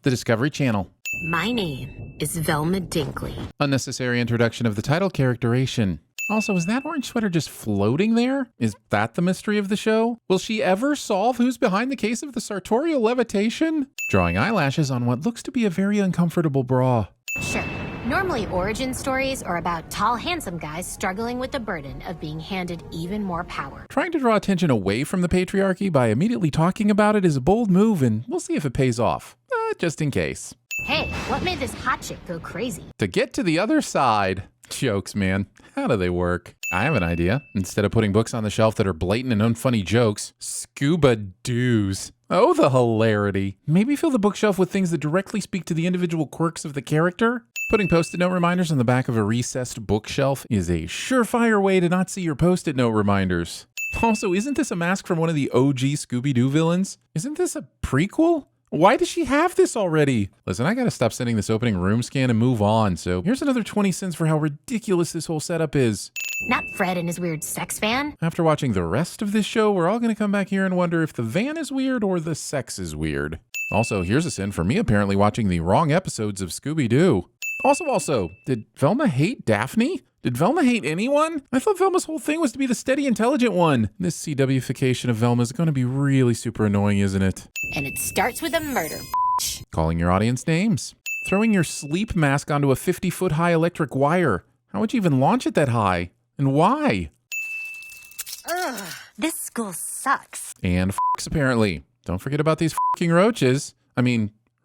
the Discovery Channel. My name is Velma Dinkley. Unnecessary introduction of the title characterization. Also, is that orange sweater just floating there? Is that the mystery of the show? Will she ever solve who's behind the case of the sartorial levitation? Drawing eyelashes on what looks to be a very uncomfortable bra. Sure. Normally, origin stories are about tall, handsome guys struggling with the burden of being handed even more power. Trying to draw attention away from the patriarchy by immediately talking about it is a bold move, and we'll see if it pays off. Just in case. Hey, what made this hot chick go crazy? To get to the other side. Jokes, man. How do they work? I have an idea. Instead of putting books on the shelf that are blatant and unfunny jokes, scuba doos. Oh, the hilarity. Maybe fill the bookshelf with things that directly speak to the individual quirks of the character? Putting Post-it note reminders on the back of a recessed bookshelf is a surefire way to not see your Post-it note reminders. Also, isn't this a mask from one of the OG Scooby-Doo villains? Isn't this a prequel? Why does she have this already? Listen, I gotta stop sending this opening room scan and move on, so here's another 20 cents for how ridiculous this whole setup is. Not Fred and his weird sex van. After watching the rest of this show, we're all gonna come back here and wonder if the van is weird or the sex is weird. Also, here's a sin for me apparently watching the wrong episodes of Scooby-Doo. Also, did Velma hate Daphne? Did Velma hate anyone? I thought Velma's whole thing was to be the steady, intelligent one. This CW-fication of Velma is going to be really super annoying, isn't it? And it starts with a murder. Calling your audience names. Throwing your sleep mask onto a 50-foot-high electric wire. How would you even launch it that high? And why? Ugh, this school sucks. And f***s apparently. Don't forget about these f***ing roaches.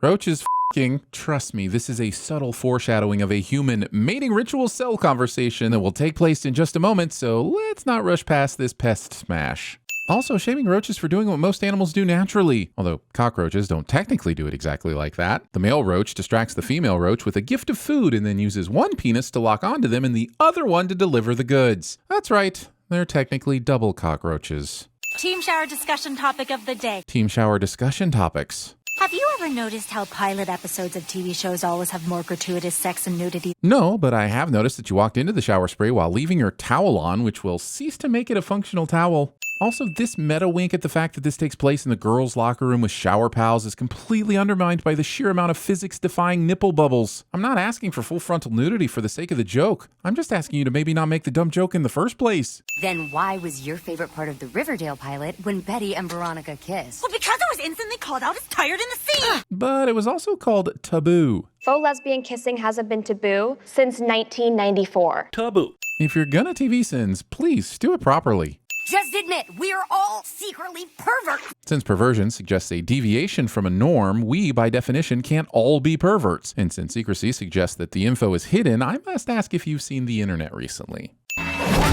Roaches f***ing. Trust me, this is a subtle foreshadowing of a human mating ritual cell conversation that will take place in just a moment, so let's not rush past this pest smash. Also, shaming roaches for doing what most animals do naturally. Although cockroaches don't technically do it exactly like that. The male roach distracts the female roach with a gift of food and then uses one penis to lock onto them and the other one to deliver the goods. That's right, they're technically double cockroaches. Team shower discussion topic of the day. Team shower discussion topics. Have you ever noticed how pilot episodes of TV shows always have more gratuitous sex and nudity? No, but I have noticed that you walked into the shower spray while leaving your towel on, which will cease to make it a functional towel. Also, this meta wink at the fact that this takes place in the girls' locker room with shower pals is completely undermined by the sheer amount of physics-defying nipple bubbles. I'm not asking for full frontal nudity for the sake of the joke. I'm just asking you to maybe not make the dumb joke in the first place. Then why was your favorite part of the Riverdale pilot when Betty and Veronica kissed? Well, because I was instantly called out as tired in the scene. But it was also called taboo. Faux lesbian kissing hasn't been taboo since 1994. Taboo. If you're gonna TVSins, please do it properly. Just admit, we're all secretly perverts. Since perversion suggests a deviation from a norm, we, by definition, can't all be perverts. And since secrecy suggests that the info is hidden, I must ask if you've seen the internet recently.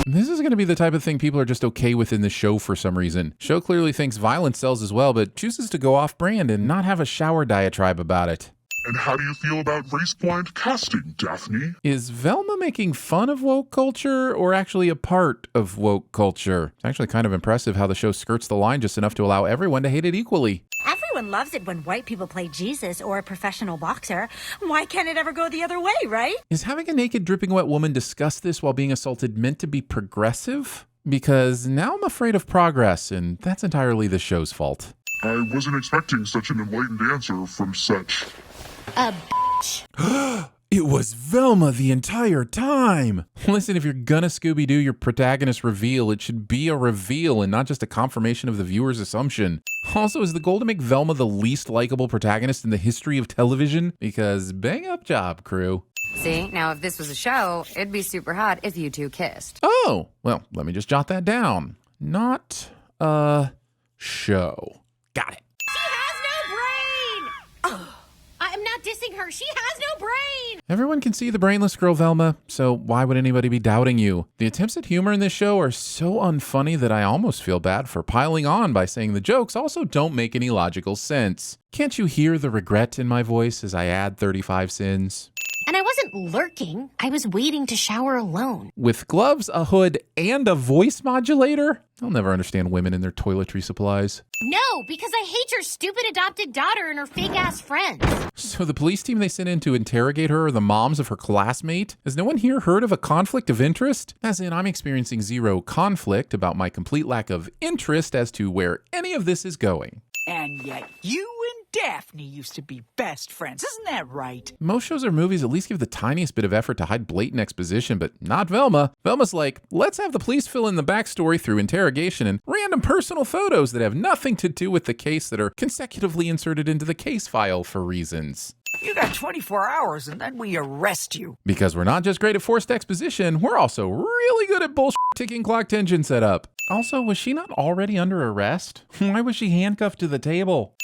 This is going to be the type of thing people are just okay with in the show for some reason. Show clearly thinks violence sells as well, but chooses to go off-brand and not have a shower diatribe about it. And how do you feel about race-blind casting, Daphne? Is Velma making fun of woke culture or actually a part of woke culture? It's actually kind of impressive how the show skirts the line just enough to allow everyone to hate it equally. Everyone loves it when white people play Jesus or a professional boxer. Why can't it ever go the other way, right? Is having a naked, dripping wet woman discuss this while being assaulted meant to be progressive? Because now I'm afraid of progress, and that's entirely the show's fault. I wasn't expecting such an enlightened answer from such... A bitch. It was Velma the entire time! Listen, if you're gonna Scooby-Doo your protagonist reveal, it should be a reveal and not just a confirmation of the viewer's assumption. Also, is the goal to make Velma the least likable protagonist in the history of television? Because bang up job, crew. See, now if this was a show, it'd be super hot if you two kissed. Oh, well, let me just jot that down. Not a show. Got it. She has no brain! Oh, I'm not dissing her. She has no brain! Everyone can see the brainless girl, Velma, so why would anybody be doubting you? The attempts at humor in this show are so unfunny that I almost feel bad for piling on by saying the jokes also don't make any logical sense. Can't you hear the regret in my voice as I add 35 sins? And I wasn't lurking. I was waiting to shower alone. With gloves, a hood, and a voice modulator? I'll never understand women and their toiletry supplies. No, because I hate your stupid adopted daughter and her fake-ass friends. So the police team they sent in to interrogate her are the moms of her classmate? Has no one here heard of a conflict of interest? As in, I'm experiencing zero conflict about my complete lack of interest as to where any of this is going. And yet you Daphne used to be best friends. Isn't that right? Most shows or movies at least give the tiniest bit of effort to hide blatant exposition, but not Velma. Velma's like, let's have the police fill in the backstory through interrogation and random personal photos that have nothing to do with the case that are consecutively inserted into the case file for reasons. You got 24 hours and then we arrest you. Because we're not just great at forced exposition, we're also really good at bullshit ticking clock tension setup. Also, was she not already under arrest? Why was she handcuffed to the table?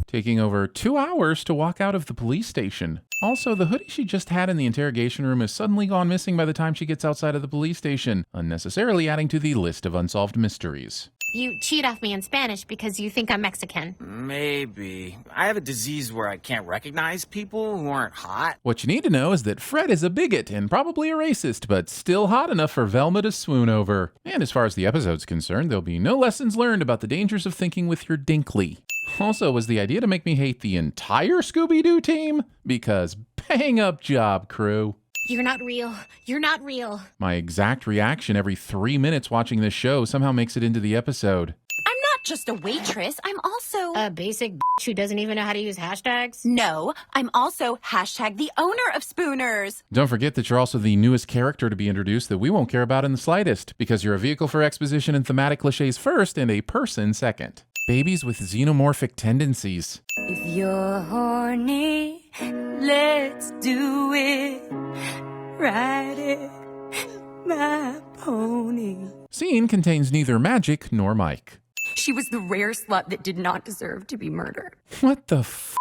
Taking over 2 hours to walk out of the police station. Also, the hoodie she just had in the interrogation room is suddenly gone missing by the time she gets outside of the police station, unnecessarily adding to the list of unsolved mysteries. You cheat off me in Spanish because you think I'm Mexican. Maybe. I have a disease where I can't recognize people who aren't hot. What you need to know is that Fred is a bigot and probably a racist, but still hot enough for Velma to swoon over. And as far as the episode's concerned, there'll be no lessons learned about the dangers of thinking with your dinkly. Also, was the idea to make me hate the entire Scooby-Doo team? Because bang up job, crew. You're not real. You're not real. My exact reaction every 3 minutes watching this show somehow makes it into the episode. I'm not just a waitress, I'm also... A basic bitch who doesn't even know how to use hashtags? No, I'm also hashtag the owner of Spooners. Don't forget that you're also the newest character to be introduced that we won't care about in the slightest, because you're a vehicle for exposition and thematic cliches first and a person second. Babies with xenomorphic tendencies. If you're horny, let's do it. Ride it, my pony. Scene contains neither magic nor Mike. She was the rare slut that did not deserve to be murdered. What the f***?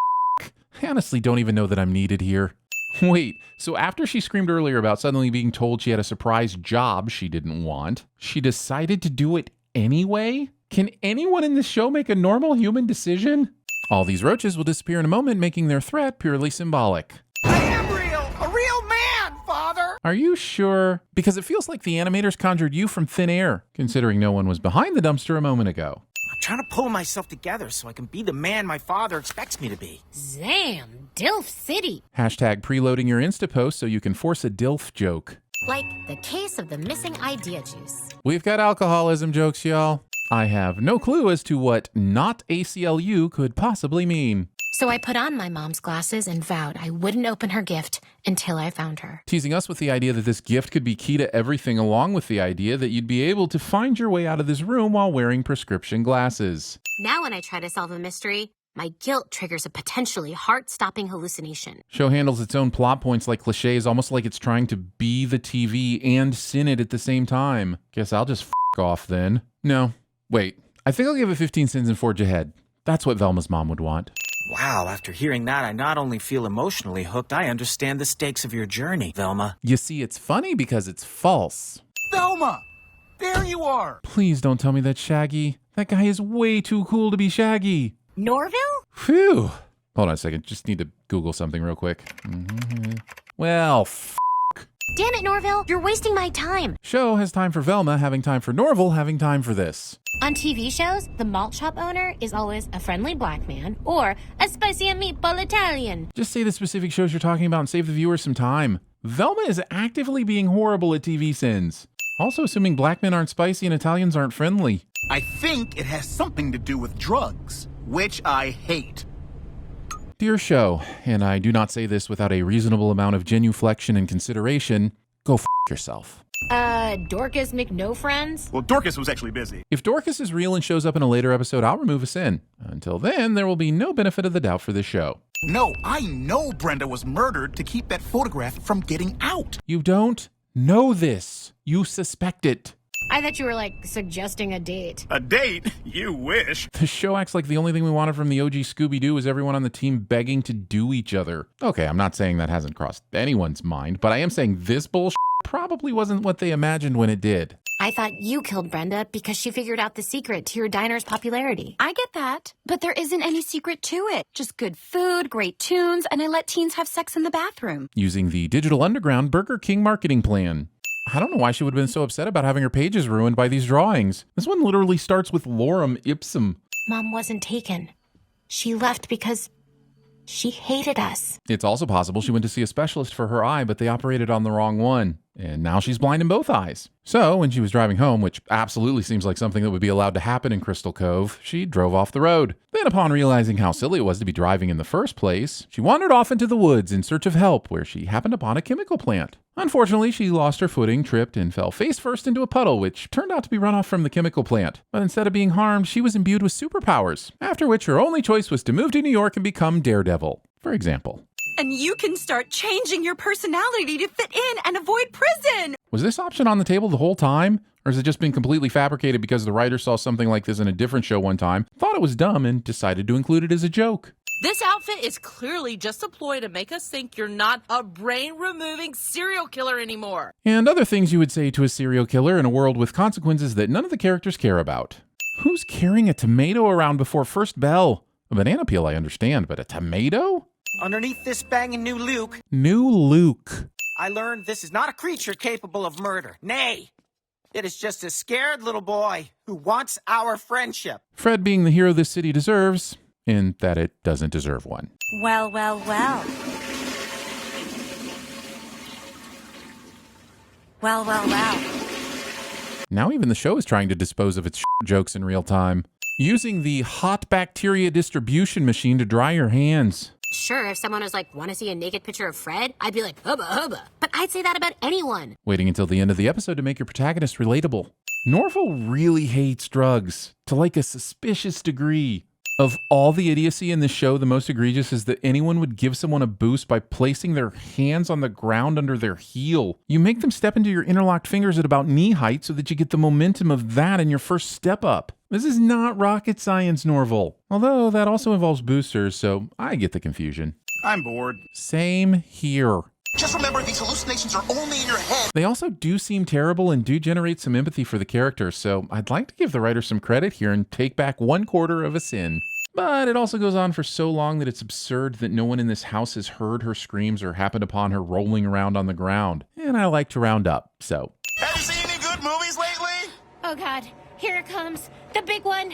I honestly don't even know that I'm needed here. Wait, so after she screamed earlier about suddenly being told she had a surprise job she didn't want, she decided to do it anyway? Can anyone in this show make a normal human decision? All these roaches will disappear in a moment, making their threat purely symbolic. I am real! A real man, Father! Are you sure? Because it feels like the animators conjured you from thin air, considering no one was behind the dumpster a moment ago. I'm trying to pull myself together so I can be the man my father expects me to be. Zam, Dilf City. Hashtag preloading your Insta post so you can force a DILF joke. Like the case of the missing idea juice. We've got alcoholism jokes, y'all. I have no clue as to what not ACLU could possibly mean. So I put on my mom's glasses and vowed I wouldn't open her gift until I found her. Teasing us with the idea that this gift could be key to everything, along with the idea that you'd be able to find your way out of this room while wearing prescription glasses. Now when I try to solve a mystery, my guilt triggers a potentially heart-stopping hallucination. Show handles its own plot points like cliches, almost like it's trying to be the TV and sin it at the same time. Guess I'll just f*** off then. No. Wait, I think I'll give it 15 sins and forge ahead. That's what Velma's mom would want. Wow, after hearing that, I not only feel emotionally hooked, I understand the stakes of your journey, Velma. You see, it's funny because it's false. Velma! There you are! Please don't tell me that's Shaggy. That guy is way too cool to be Shaggy. Norville? Phew. Hold on a second, just need to Google something real quick. Well, Damn it, Norville, you're wasting my time. Show has time for Velma, having time for Norville, having time for this. On TV shows, the malt shop owner is always a friendly black man or a spicy and meatball Italian. Just say the specific shows you're talking about and save the viewers some time. Velma is actively being horrible at TVSins. Also assuming black men aren't spicy and Italians aren't friendly. I think it has something to do with drugs, which I hate. Dear show, and I do not say this without a reasonable amount of genuflection and consideration, go f*** yourself. Dorcas McNo-Friends? Well, Dorcas was actually busy. If Dorcas is real and shows up in a later episode, I'll remove a sin. Until then, there will be no benefit of the doubt for this show. No, I know Brenda was murdered to keep that photograph from getting out. You don't know this. You suspect it. I thought you were, suggesting a date. A date? You wish. The show acts like the only thing we wanted from the OG Scooby-Doo is everyone on the team begging to do each other. Okay, I'm not saying that hasn't crossed anyone's mind, but I am saying this bullshit probably wasn't what they imagined when it did. I thought you killed Brenda because she figured out the secret to your diner's popularity. I get that, but there isn't any secret to it. Just good food, great tunes, and I let teens have sex in the bathroom. Using the Digital Underground Burger King marketing plan. I don't know why she would have been so upset about having her pages ruined by these drawings. This one literally starts with lorem ipsum. Mom wasn't taken. She left because she hated us. It's also possible she went to see a specialist for her eye, but they operated on the wrong one. and now she's blind in both eyes. So when she was driving home, which absolutely seems like something that would be allowed to happen in Crystal Cove, she drove off the road. Then upon realizing how silly it was to be driving in the first place, she wandered off into the woods in search of help, where she happened upon a chemical plant. Unfortunately, she lost her footing, tripped, and fell face first into a puddle, which turned out to be runoff from the chemical plant. But instead of being harmed, she was imbued with superpowers, after which her only choice was to move to New York and become Daredevil, for example. And you can start changing your personality to fit in and avoid prison. Was this option on the table the whole time? Or has it just been completely fabricated because the writer saw something like this in a different show one time, thought it was dumb, and decided to include it as a joke? This outfit is clearly just a ploy to make us think you're not a brain-removing serial killer anymore. And other things you would say to a serial killer in a world with consequences that none of the characters care about. Who's carrying a tomato around before first bell? A banana peel I understand, but a tomato? Underneath this banging new Luke, I learned this is not a creature capable of murder. Nay, it is just a scared little boy who wants our friendship. Fred being the hero this city deserves, in that it doesn't deserve one. Well, well, well. Well, well, well. Now even the show is trying to dispose of its jokes in real time, using the hot bacteria distribution machine to dry your hands. Sure, if someone was like, want to see a naked picture of Fred? I'd be like, hubba, hubba. But I'd say that about anyone. Waiting until the end of the episode to make your protagonist relatable. Norval really hates drugs, to like a suspicious degree. Of all the idiocy in this show, the most egregious is that anyone would give someone a boost by placing their hands on the ground under their heel. You make them step into your interlocked fingers at about knee height so that you get the momentum of that in your first step up. This is not rocket science, Norval. Although that also involves boosters, so I get the confusion. I'm bored. Same here. Just remember, these hallucinations are only in your head. They also do seem terrible and do generate some empathy for the characters, so I'd like to give the writer some credit here and take back 1/4 of a sin. But it also goes on for so long that it's absurd that no one in this house has heard her screams or happened upon her rolling around on the ground. And I like to round up, so. Have you seen any good movies lately? Oh God, here it comes. The big one.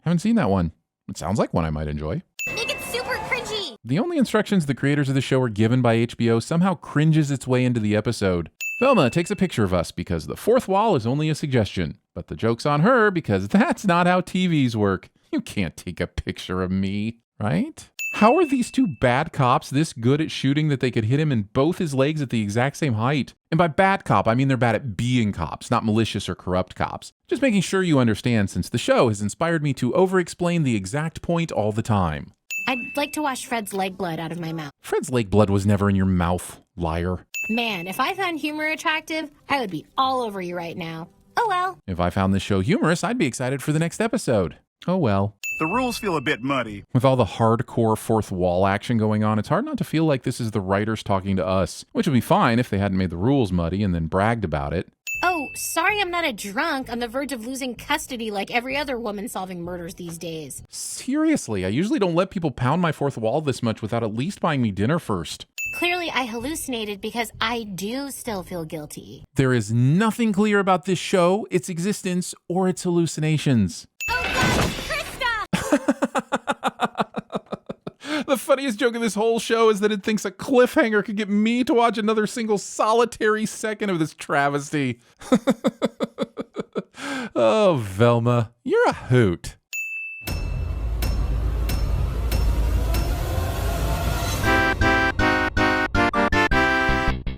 Haven't seen that one. It sounds like one I might enjoy. Make it super cringy. The only instructions the creators of the show are given by HBO somehow cringes its way into the episode. Velma takes a picture of us because the fourth wall is only a suggestion, but the joke's on her because that's not how TVs work. You can't take a picture of me, right? How are these two bad cops this good at shooting that they could hit him in both his legs at the exact same height? And by bad cop, I mean they're bad at being cops, not malicious or corrupt cops. Just making sure you understand, since the show has inspired me to over-explain the exact point all the time. I'd like to wash Fred's leg blood out of my mouth. Fred's leg blood was never in your mouth, liar. Man, if I found humor attractive, I would be all over you right now. Oh well. If I found this show humorous, I'd be excited for the next episode. Oh well. The rules feel a bit muddy. With all the hardcore fourth wall action going on, it's hard not to feel like this is the writers talking to us, which would be fine if they hadn't made the rules muddy and then bragged about it. Oh, sorry I'm not a drunk on the verge of losing custody like every other woman solving murders these days. Seriously, I usually don't let people pound my fourth wall this much without at least buying me dinner first. Clearly I hallucinated because I do still feel guilty. There is nothing clear about this show, its existence, or its hallucinations. Oh God, The funniest joke of this whole show is that it thinks a cliffhanger could get me to watch another single solitary second of this travesty. Oh, Velma, you're a hoot.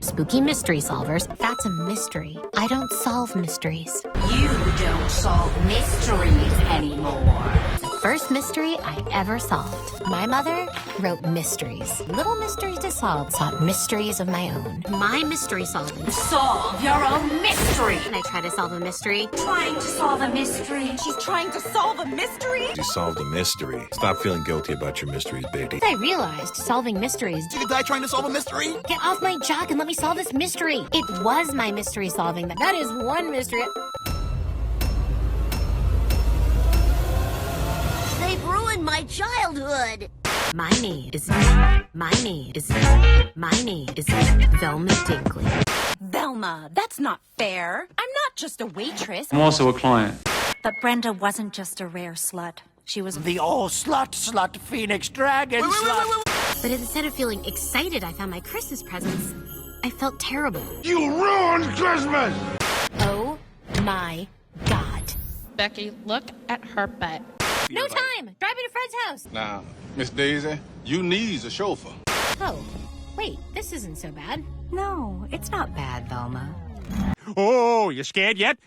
Spooky mystery solvers. That's a mystery. I don't solve mysteries. You don't solve mysteries anymore. First mystery I ever solved. My mother wrote mysteries. Little mysteries to solve. Sought mysteries of my own. My mystery solving. Solve your own mystery. Can I try to solve a mystery? Trying to solve a mystery. She's trying to solve a mystery? You solved a mystery. Stop feeling guilty about your mysteries, baby. I realized solving mysteries. You could die trying to solve a mystery? Get off my jock and let me solve this mystery. It was my mystery solving. That is one mystery. They've ruined my childhood. My name is Velma Dinkley. Velma, that's not fair. I'm not just a waitress. I'm also a client. But Brenda wasn't just a rare slut. She was The old slut, Phoenix Dragon slut. But instead of feeling excited I found my Christmas presents, I felt terrible. You ruined Christmas! Oh my God. Becky, look at her butt. No time! Drive me to Fred's house! Now, Miss Daisy, you needs a chauffeur. Oh, wait, this isn't so bad. No, it's not bad, Velma. Oh, you scared yet?